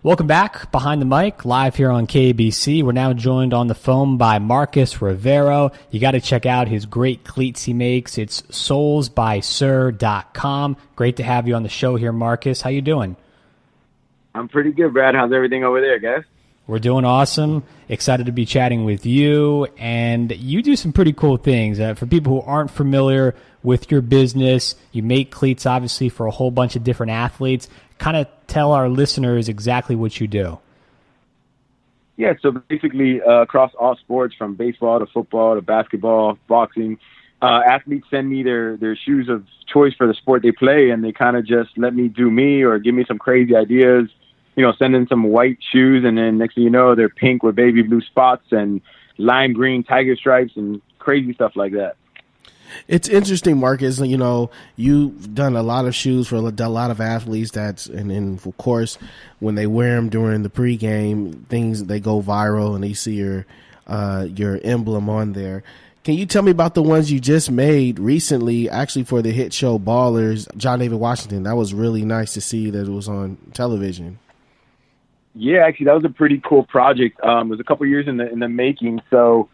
Welcome back, Behind the Mic, live here on KBC. We're now joined on the phone by Marcus Rivero. You got to check out his great cleats he makes. It's solesbysir.com. Great to have you on the show here, Marcus. How you doing? I'm pretty good, Brad. How's everything over there, guys? We're doing awesome. Excited to be chatting with you. And you do some pretty cool things. For people who aren't familiar with your business, you make cleats, obviously, for a whole bunch of different athletes. Kind of tell our listeners exactly what you do. Yeah, so basically across all sports, from baseball to football to basketball, boxing, athletes send me their shoes of choice for the sport they play, and they kind of just let me do me or give me some crazy ideas. Send in some white shoes, and then next thing you know, they're pink with baby blue spots and lime green tiger stripes and crazy stuff like that. It's interesting, Marcus. You've done a lot of shoes for a lot of athletes. And of course, when they wear them during the pregame, they go viral, and they see your emblem on there. Can you tell me about the ones you just made recently, actually for the hit show Ballers, John David Washington? That was really nice to see that it was on television. Yeah, actually, that was a pretty cool project. It was a couple years in the making. So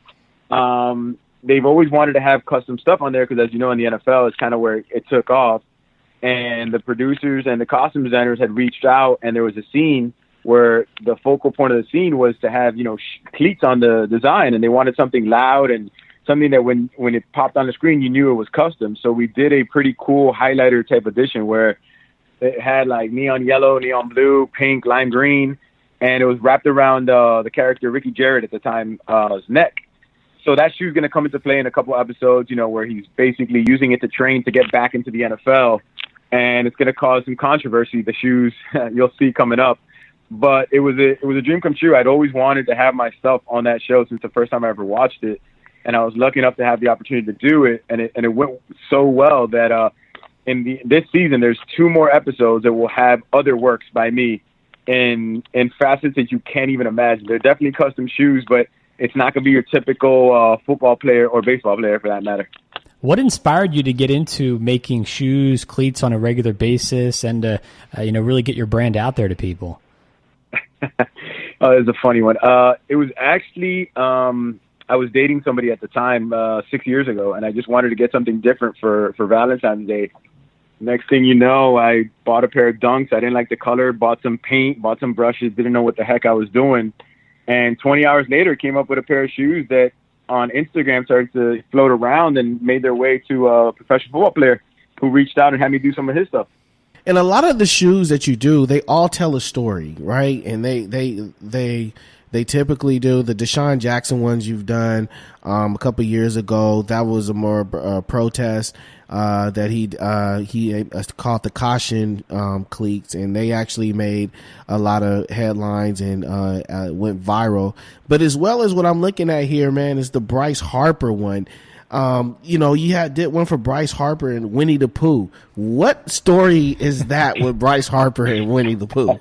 they've always wanted to have custom stuff on there because, as you know, in the NFL, it's kind of where it took off. And the producers and the costume designers had reached out, and there was a scene where the focal point of the scene was to have, cleats on the design, and they wanted something loud and something that when it popped on the screen, you knew it was custom. So we did a pretty cool highlighter type edition where it had like neon yellow, neon blue, pink, lime green, and it was wrapped around the character Ricky Jarrett at the time's neck. So that shoe's going to come into play in a couple episodes, where he's basically using it to train to get back into the NFL, and it's going to cause some controversy. The shoes you'll see coming up, but it was a dream come true. I'd always wanted to have myself on that show since the first time I ever watched it, and I was lucky enough to have the opportunity to do it, and it went so well that in this season there's 2 more episodes that will have other works by me in facets that you can't even imagine. They're definitely custom shoes, but it's not going to be your typical football player or baseball player for that matter. What inspired you to get into making shoes, cleats on a regular basis, and really get your brand out there to people? It's a funny one. It was actually I was dating somebody at the time 6 years ago, and I just wanted to get something different for Valentine's Day. Next thing you know, I bought a pair of Dunks. I didn't like the color, bought some paint, bought some brushes, didn't know what the heck I was doing. And 20 hours later, came up with a pair of shoes that on Instagram started to float around and made their way to a professional football player who reached out and had me do some of his stuff. And a lot of the shoes that you do, they all tell a story, right? And they typically do. The Deshaun Jackson ones you've done a couple of years ago, that was a more protest that he called the caution cleats, and they actually made a lot of headlines and went viral. But as well as what I'm looking at here, man, is the Bryce Harper one. You did one for Bryce Harper and Winnie the Pooh. What story is that with Bryce Harper and Winnie the Pooh?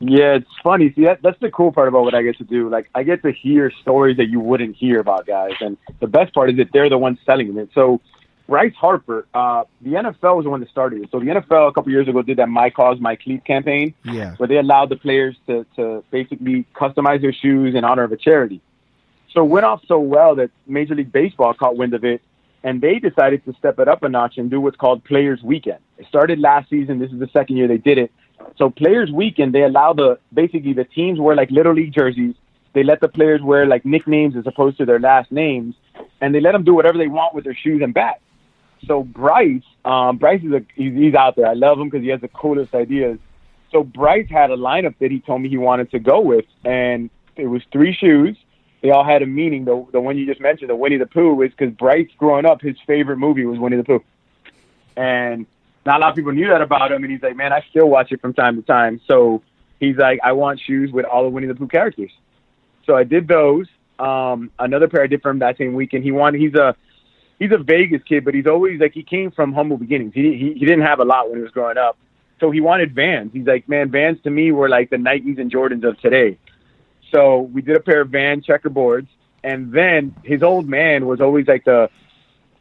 Yeah, it's funny. See, that's the cool part about what I get to do. Like, I get to hear stories that you wouldn't hear about guys, and the best part is that they're the ones selling it. So Bryce Harper, the NFL was the one that started it. So the NFL a couple years ago did that My Cause, My Cleats campaign, where they allowed the players to basically customize their shoes in honor of a charity. So it went off so well that Major League Baseball caught wind of it, and they decided to step it up a notch and do what's called Players Weekend. It started last season. This is the second year they did it. So Players Weekend, they allow the teams wear like Little League jerseys. They let the players wear like nicknames as opposed to their last names, and they let them do whatever they want with their shoes and bats. So Bryce is he's out there. I love him because he has the coolest ideas. So Bryce had a lineup that he told me he wanted to go with, and it was 3 shoes. They all had a meaning. The one you just mentioned, the Winnie the Pooh, is because Bryce, growing up, his favorite movie was Winnie the Pooh. And not a lot of people knew that about him, and he's like, man, I still watch it from time to time. So he's like, I want shoes with all of Winnie the Pooh characters. So I did those. Another pair I did for him that same weekend. He's a Vegas kid, but he's always like, he came from humble beginnings. He didn't have a lot when he was growing up. So he wanted Vans. He's like, man, Vans to me were like the Nikes and Jordans of today. So we did a pair of Van checkerboards, and then his old man was always like the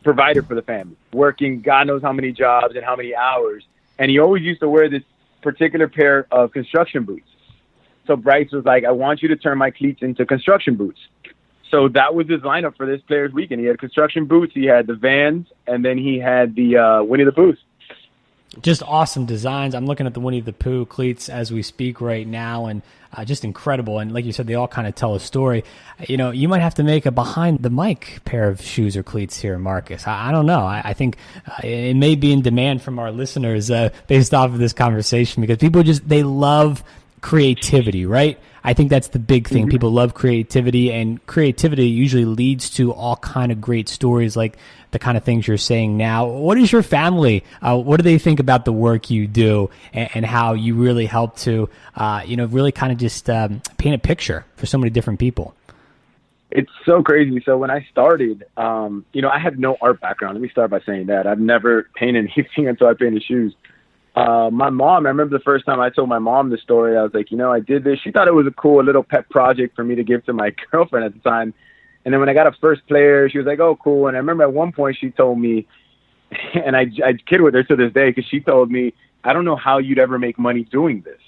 provider for the family, working God knows how many jobs and how many hours. And he always used to wear this particular pair of construction boots. So Bryce was like, I want you to turn my cleats into construction boots. So that was his lineup for this Players Weekend. He had construction boots, he had the Vans, and then he had the Winnie the Poohs. Just awesome designs. I'm looking at the Winnie the Pooh cleats as we speak right now, and just incredible. And like you said, they all kind of tell a story. You know, you might have to make a behind the mic pair of shoes or cleats here, Marcus. I don't know. I think it may be in demand from our listeners based off of this conversation, because people they love creativity, right? I think that's the big thing. People love creativity, and creativity usually leads to all kind of great stories like the kind of things you're saying now. What is your family? What do they think about the work you do, and how you really help to, really kind of just paint a picture for so many different people? It's so crazy. So when I started, I had no art background. Let me start by saying that. I've never painted anything until I painted shoes. My mom, I remember the first time I told my mom the story, I was like, I did this. She thought it was a cool little pet project for me to give to my girlfriend at the time. And then when I got a first player, she was like, oh, cool. And I remember at one point she told me, and I kid with her to this day, because she told me, I don't know how you'd ever make money doing this.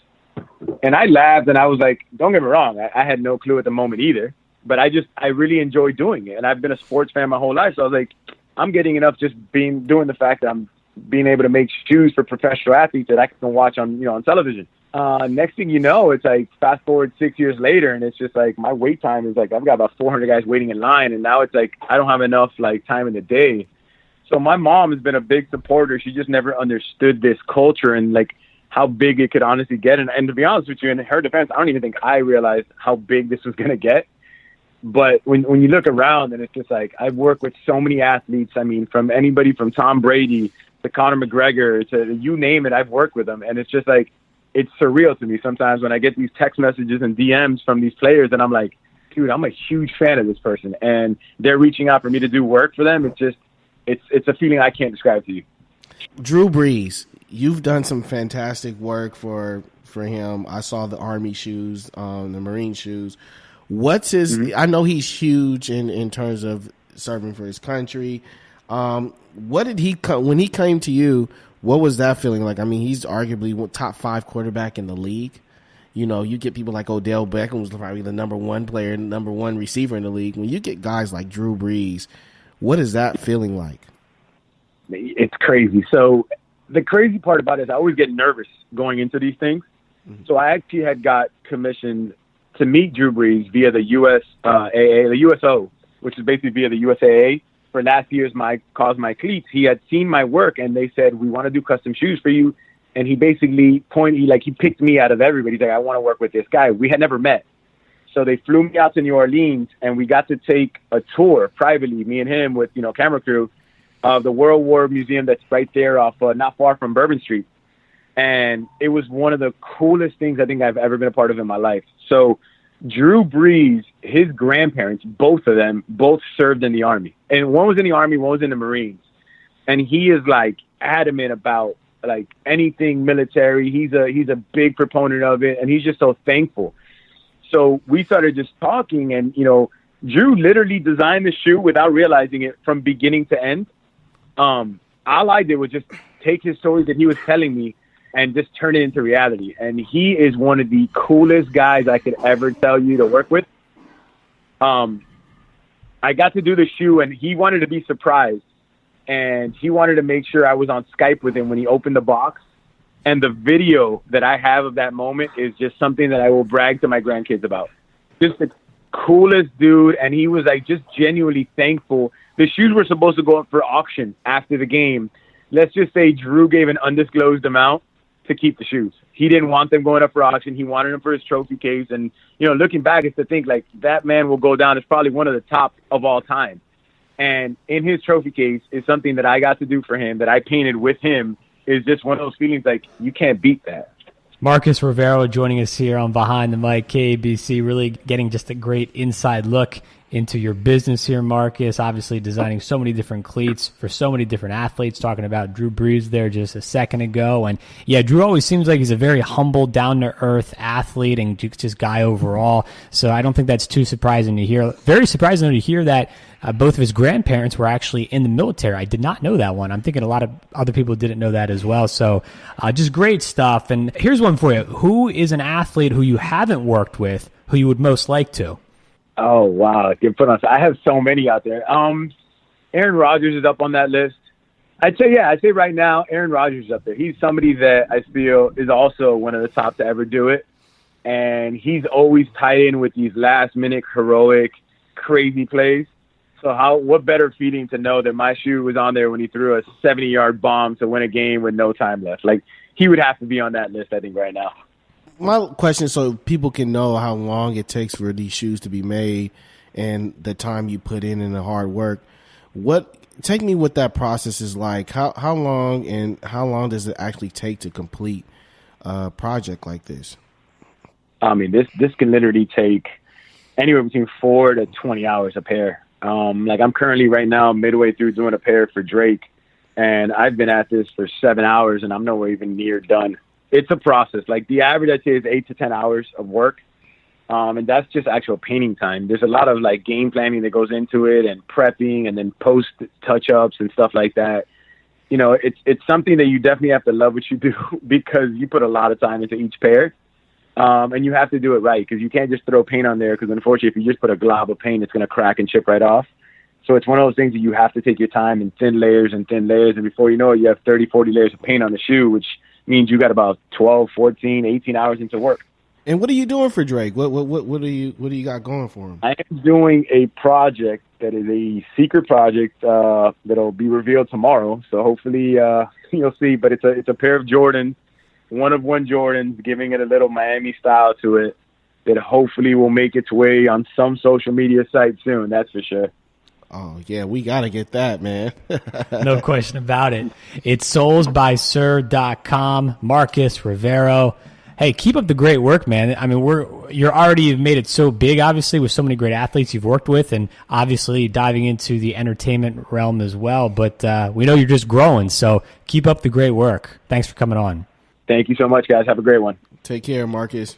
And I laughed, and I was like, don't get me wrong, I had no clue at the moment either. But I really enjoy doing it. And I've been a sports fan my whole life. So I was like, I'm getting enough just doing the fact that I'm being able to make shoes for professional athletes that I can watch on, on television. Next thing you know, it's like fast forward 6 years later, and it's just like my wait time is like I've got about 400 guys waiting in line, and now it's like I don't have enough like time in the day. So my mom has been a big supporter. She just never understood this culture and like how big it could honestly get. And to be honest with you, in her defense, I don't even think I realized how big this was going to get. But when you look around, and it's just like I've worked with so many athletes. I mean, from anybody from Tom Brady to Conor McGregor to you name it, I've worked with them. And it's just like, it's surreal to me sometimes when I get these text messages and DMs from these players, and I'm like, dude, I'm a huge fan of this person, and they're reaching out for me to do work for them. It's just, it's a feeling I can't describe to you. Drew Brees, you've done some fantastic work for him. I saw the Army shoes, the Marine shoes. What's his, I know he's huge in terms of serving for his country. What did he when he came to you? What was that feeling like? I mean, he's arguably top 5 quarterback in the league. You get people like Odell Beckham was probably the number 1 player, number 1 receiver in the league. When you get guys like Drew Brees, what is that feeling like? It's crazy. So the crazy part about it is I always get nervous going into these things. So I actually had got commissioned to meet Drew Brees via the USAA, the USO, which is basically via the USAA. For last year's My Cleats, he had seen my work, and they said, we want to do custom shoes for you. And he basically he picked me out of everybody. He's like, I want to work with this guy. We had never met. So they flew me out to New Orleans, and we got to take a tour privately, me and him with, camera crew, of the World War Museum that's right there off not far from Bourbon Street. And it was one of the coolest things I think I've ever been a part of in my life. So Drew Brees, his grandparents, both of them, served in the Army. And one was in the Army, one was in the Marines. And he is like adamant about like anything military. He's a big proponent of it, and he's just so thankful. So we started just talking, and Drew literally designed the shoe without realizing it from beginning to end. All I did was just take his stories that he was telling me and just turn it into reality. And he is one of the coolest guys I could ever tell you to work with. I got to do the shoe, and he wanted to be surprised. And he wanted to make sure I was on Skype with him when he opened the box. And the video that I have of that moment is just something that I will brag to my grandkids about. Just the coolest dude. And he was like just genuinely thankful. The shoes were supposed to go up for auction after the game. Let's just say Drew gave an undisclosed amount to keep the shoes. He didn't want them going up for auction. He wanted them for his trophy case. And, looking back, it's to think like that man will go down as probably one of the top of all time. And in his trophy case is something that I got to do for him, that I painted with him, is just one of those feelings like you can't beat that. Marcus Rivero joining us here on Behind the Mic, KABC, really getting just a great inside look into your business here, Marcus. Obviously designing so many different cleats for so many different athletes, talking about Drew Brees there just a second ago. And yeah, Drew always seems like he's a very humble, down-to-earth athlete and just guy overall. So I don't think that's too surprising to hear. Very surprising to hear that both of his grandparents were actually in the military. I did not know that one. I'm thinking a lot of other people didn't know that as well. So just great stuff. And here's one for you. Who is an athlete who you haven't worked with who you would most like to? Oh, wow. Good put on. I have so many out there. Aaron Rodgers is up on that list. I'd say right now, Aaron Rodgers is up there. He's somebody that I feel is also one of the top to ever do it. And he's always tied in with these last-minute, heroic, crazy plays. So what better feeling to know that my shoe was on there when he threw a 70-yard bomb to win a game with no time left. Like, he would have to be on that list, I think, right now. My question, so people can know how long it takes for these shoes to be made and the time you put in and the hard work. Take me what that process is like. How long does it actually take to complete a project like this? I mean, this can literally take anywhere between 4 to 20 hours a pair. Like I'm currently right now midway through doing a pair for Drake, and I've been at this for 7 hours, and I'm nowhere even near done. It's a process. Like the average, I'd say, is 8 to 10 hours of work. And that's just actual painting time. There's a lot of like game planning that goes into it and prepping and then post touch-ups and stuff like that. You know, it's something that you definitely have to love what you do because you put a lot of time into each pair. And you have to do it right because you can't just throw paint on there because unfortunately if you just put a glob of paint, it's going to crack and chip right off. So it's one of those things that you have to take your time in thin layers. And before you know it, you have 30, 40 layers of paint on the shoe, which means you got about 12, 14, 18 hours into work. And what are you doing for Drake? What do you got going for him? I am doing a project that is a secret project that'll be revealed tomorrow. So hopefully you'll see. But it's a pair of Jordans, one of one Jordans, giving it a little Miami style to it that hopefully will make its way on some social media site soon. That's for sure. Oh, yeah, we got to get that, man. No question about it. It's soulsbysir.com. Marcus Rivero. Hey, keep up the great work, man. I mean, you've made it so big, obviously, with so many great athletes you've worked with, and obviously diving into the entertainment realm as well. But we know you're just growing, so keep up the great work. Thanks for coming on. Thank you so much, guys. Have a great one. Take care, Marcus.